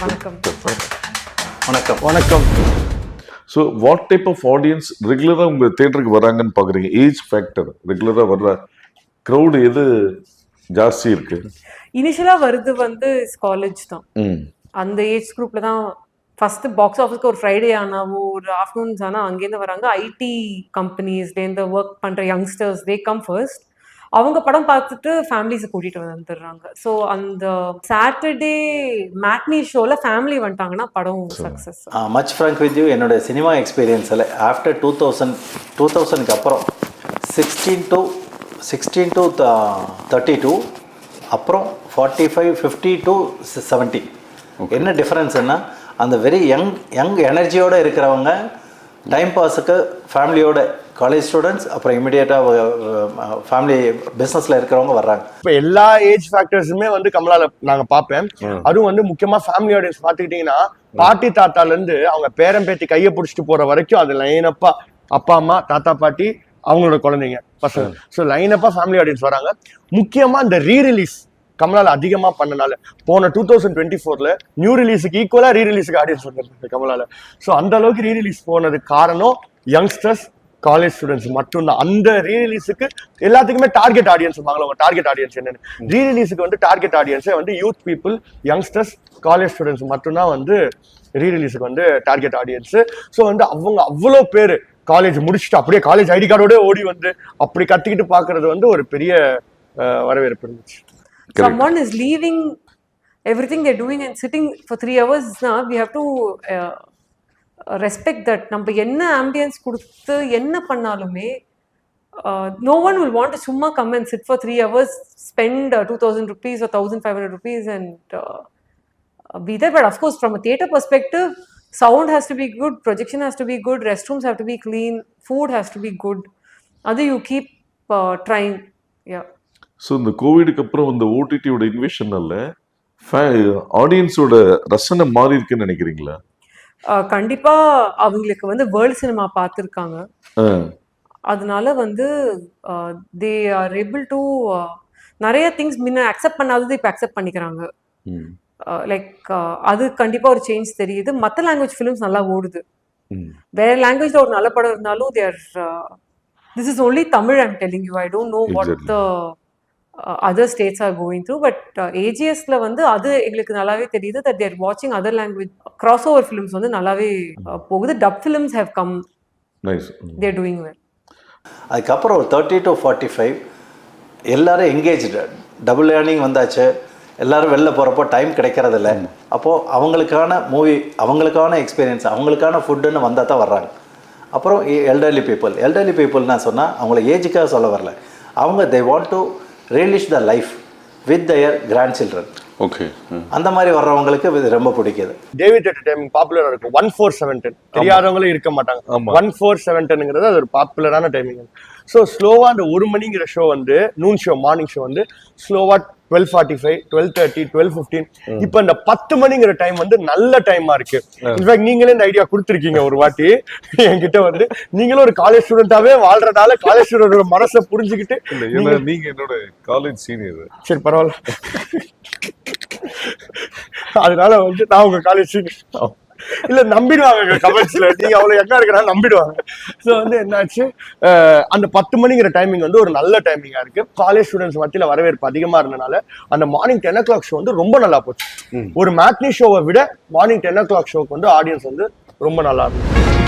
வணக்கம். வணக்கம். வணக்கம். So what type of audience ரெகுலராக உங்கள் தேட்டருக்கு வராங்கன்னு பார்க்குறீங்க? ஏஜ் ஃபேக்டர், ரெகுலராக வர்ற க்ரௌடு எது ஜாஸ்தி இருக்கு? இனிஷியலாக வருது வந்து காலேஜ் தான். அந்த ஏஜ் குரூப்ல தான் ஃபர்ஸ்ட் பாக்ஸ் ஆஃபீஸ்க்கு ஒரு ஃப்ரைடே ஆனாவோ ஒரு ஆஃப்டர்நூன்ஸ் ஆனால் அங்கேருந்து வராங்க. ஐடி கம்பெனிஸ்லேருந்து ஒர்க் பண்ணுற யங்ஸ்டர்ஸ் தே கம் ஃபர்ஸ்ட். அவங்க படம் பார்த்துட்டு ஃபேமிலிஸை கூட்டிகிட்டு வந்துடுறாங்க. ஸோ அந்த சாட்டர்டே மேட்னி ஷோவில் ஃபேமிலி வந்துட்டாங்கன்னா படம் success. Much frank with you, என்னோட சினிமா எக்ஸ்பீரியன்ஸில் ஆஃப்டர் 2000க்கு அப்புறம் 16 to 32, அப்புறம் 45, 50 to 70. என்ன டிஃப்ரென்ஸ்னா, அந்த வெரி யங் எனர்ஜியோடு இருக்கிறவங்க டைம் பாஸுக்கு ஃபேமிலியோட, காலேஜ் ஸ்டூடெண்ட்ஸ், அப்புறம் இமிடியேட்டாக ஃபேமிலி பிஸ்னஸில் இருக்கிறவங்க வர்றாங்க. இப்போ எல்லா ஏஜ் ஃபேக்டர்ஸுமே வந்து கமலால நாங்கள் பார்ப்பேன். அதுவும் வந்து முக்கியமாக ஃபேமிலி ஆடியன்ஸ் பார்த்துக்கிட்டிங்கன்னா, பாட்டி தாத்தாலேருந்து அவங்க பேரன் பேத்தி கையை பிடிச்சிட்டு போகிற வரைக்கும் அது லைனப்பா அப்பா அம்மா தாத்தா பாட்டி அவங்களோட குழந்தைங்க பசங்க. ஸோ லைனப்பா ஃபேமிலி ஆடியன்ஸ் வராங்க. முக்கியமாக இந்த ரீரிலீஸ் கமலால அதிகமாக பண்ணனால போன 2024ல நியூ ரிலீஸுக்கு ஈக்குவலாக ரீரிலீஸுக்கு ஆடியன்ஸ் வந்துருக்கு கமலால. ஸோ அந்த அளவுக்கு ரீரிலீஸ் போனதுக்கு காரணம் யங்ஸ்டர்ஸ், காலேஜ் ஸ்டூடெண்ட்ஸ் மட்டும்தான். அந்த ரீரிலீஸுக்கு எல்லாத்துக்குமே டார்கெட் ஆடியன்ஸ் வாங்கலாம். டார்கெட் ஆடியன்ஸ் என்னன்னு, ரீரிலீஸுக்கு வந்து டார்கெட் ஆடியன்ஸே வந்து youth people, youngsters, college students மட்டும்தான் வந்து ரீரிலீஸுக்கு வந்து டார்கெட் ஆடியன்ஸ். ஸோ வந்து அவங்க அவ்வளோ பேர் காலேஜ் முடிச்சுட்டு அப்படியே காலேஜ் ஐடி கார்டோட ஓடி வந்து அப்படி கத்திக்கிட்டு பார்க்கறது வந்து ஒரு பெரிய வரவேற்பு இருந்துச்சு. Someone is leaving everything they're doing and sitting for 3 hours now, we have to respect that. நம்ம என்ன ஆம்பியன்ஸ் கொடுத்து என்ன பண்ணாலுமே no one will want to summa come and sit for 3 hours, spend 2,000 rupees or 1,500 rupees and be there. But of course, from a theatre perspective, sound has to be good, projection has to be good, restrooms have to be clean, food has to be good. Adu you keep trying. Yeah. So இந்த கோவிடுக்கு அப்புறம் இந்த ஓடிடியோட இன்வேஷனால ஆடியன்ஸோட ரசனை மாறி இருக்குன்னு நினைக்கிறீங்களா? கண்டிப்பா அவங்களுக்கு வந்து வேர்ல்ட் சினிமா பார்த்துருக்காங்க. அதனால வந்து தே ஆர் ஏபிள் டு நிறைய திங்ஸ் முன்ன அக்செப்ட் பண்ணாதது இப்போ அக்செப்ட் பண்ணிக்கிறாங்க. லைக் அது கண்டிப்பா ஒரு சேஞ்ச் தெரியுது. மற்ற லாங்குவேஜ் ஃபிலிம்ஸ் நல்லா ஓடுது. வேற லாங்குவேஜ்ல ஒரு நல்ல படம் இருந்தாலும் there this is only Tamil. I'm telling you, I don't know what the other states are going through, but AGSல வந்து அது எங்களுக்கு நல்லாவே தெரியுது that they are watching other language crossover films வந்து நல்லாவே போகுது. dub films have come nice, they are doing well. அதுக்கப்புறம் 30 to 45 எல்லாரும் எங்கேஜ்டு, டபுள் ஏர்னிங் வந்தாச்சு, எல்லாரும் வெளில போகிறப்போ டைம் கிடைக்கிறதில்ல. அப்போது அவங்களுக்கான மூவி, அவங்களுக்கான எக்ஸ்பீரியன்ஸ், அவங்களுக்கான ஃபுட்டுன்னு வந்தால் தான் வர்றாங்க. அப்புறம் எல்டர்லி பீப்புள்னா சொன்னால் அவங்கள ஏஜுக்காக சொல்ல வரல, அவங்க they want to relish the life with their grandchildren. Okay, அந்த மாதிரி வர்றவங்களுக்கு இது ரொம்ப பிடிக்குது. டேவிட் டைமிங் பாப்புலரா இருக்கும். 14-7-10 தெரியாதவங்களும் இருக்க மாட்டாங்க. 14-7-10ங்கிறது அது ஒரு பாப்புலரான டைமிங். ஸோ ஸ்லோவா அந்த 1 மணிங்கிற ஷோ வந்து நூன் ஷோ, மார்னிங் ஷோ வந்து ஸ்லோவா 12:45, 12:30, 12:15. இப்போ இந்த 10 மணிங்கிற டைம் வந்து நல்ல டைமா இருக்கு. இன்ஃபேக்ட் நீங்களே இந்த ஐடியா கொடுத்துருக்கீங்க ஒரு வாட்டி என்கிட்ட வந்து. நீங்களும் ஒரு காலேஜ் ஸ்டூடெண்டாவே வாழ்றதால காலேஜ் ஸ்டூடெண்டோட மனசை புரிஞ்சுக்கிட்டு, நீங்க என்னோட காலேஜ் சீனியர். சரி பரவாயில்ல, அதனால வந்து நான் உங்க காலேஜ் சீனியர் இல்ல நம்பிடுவாங்க. கமெண்ட்ஸ்ல நீங்க அவ்வளவு எங்க இருக்கிறா நம்பிடுவாங்க. ஸோ வந்து என்னாச்சு, அந்த 10 மணிங்கிற டைமிங் வந்து ஒரு நல்ல டைமிங்கா இருக்கு. காலேஜ் ஸ்டூடெண்ட்ஸ் மத்தியில வரவேற்பு அதிகமா இருந்தனால அந்த மார்னிங் 10 o'clock ஷோ வந்து ரொம்ப நல்லா போச்சு. ஒரு மேட்னி ஷோவை விட மார்னிங் 10 o'clock ஷோக்கு வந்து ஆடியன்ஸ் வந்து ரொம்ப நல்லா இருக்கும்.